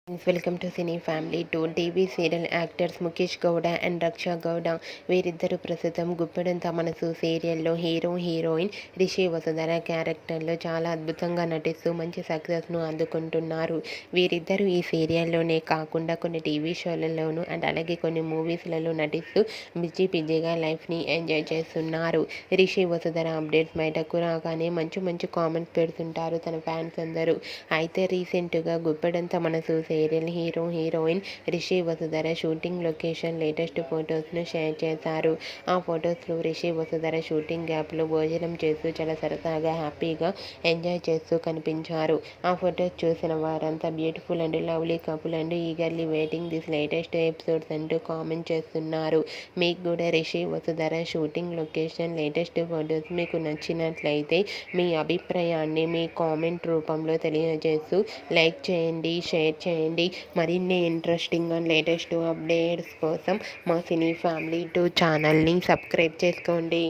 Welcome to cine family 2 TV serial actors Mukesh Gowda and Raksha Gowda వీరిద్దరూ ప్రస్తుతం గుప్పెడంత మనసు సీరియల్లో హీరోయిన్ రిషి వసుధర క్యారెక్టర్లో చాలా అద్భుతంగా నటిస్తూ మంచి సక్సెస్ను అందుకుంటున్నారు. వీరిద్దరూ ఈ సీరియల్లోనే కాకుండా కొన్ని టీవీ షోలలోనూ అండ్ అలాగే కొన్ని మూవీస్లలో నటిస్తూ బిజీగా లైఫ్ని ఎంజాయ్ చేస్తున్నారు. రిషి వసుధర అప్డేట్స్ బయటకు రాగానే మంచి కామెంట్స్ పెడుతుంటారు తన ఫ్యాన్స్ అందరూ. అయితే రీసెంట్గా Guppedantha Manasu serial heroine Rishi Vasudhara shooting location latest ఫొటోస్ను షేర్ చేశారు. ఆ ఫొటోస్లో రిషి వసుధర షూటింగ్ గ్యాప్లో భోజనం చేస్తూ చాలా సరదాగా హ్యాపీగా ఎంజాయ్ చేస్తూ కనిపించారు. ఆ ఫొటోస్ చూసిన వారంతా beautiful and lovely couple and eagerly waiting this latest episodes అంటూ కామెంట్ చేస్తున్నారు. మీకు కూడా Rishi Vasudhara shooting location latest photos మీకు నచ్చినట్లయితే మీ అభిప్రాయాన్ని మీ కామెంట్ రూపంలో తెలియజేస్తూ లైక్ చేయండి, షేర్ చేయండి. మరిన్ని ఇంట్రెస్టింగ్ అండ్ లేటెస్ట్ అప్డేట్స్ కోసం మా సినీ ఫ్యామిలీ 2 ఛానల్ని సబ్స్క్రైబ్ చేసుకోండి.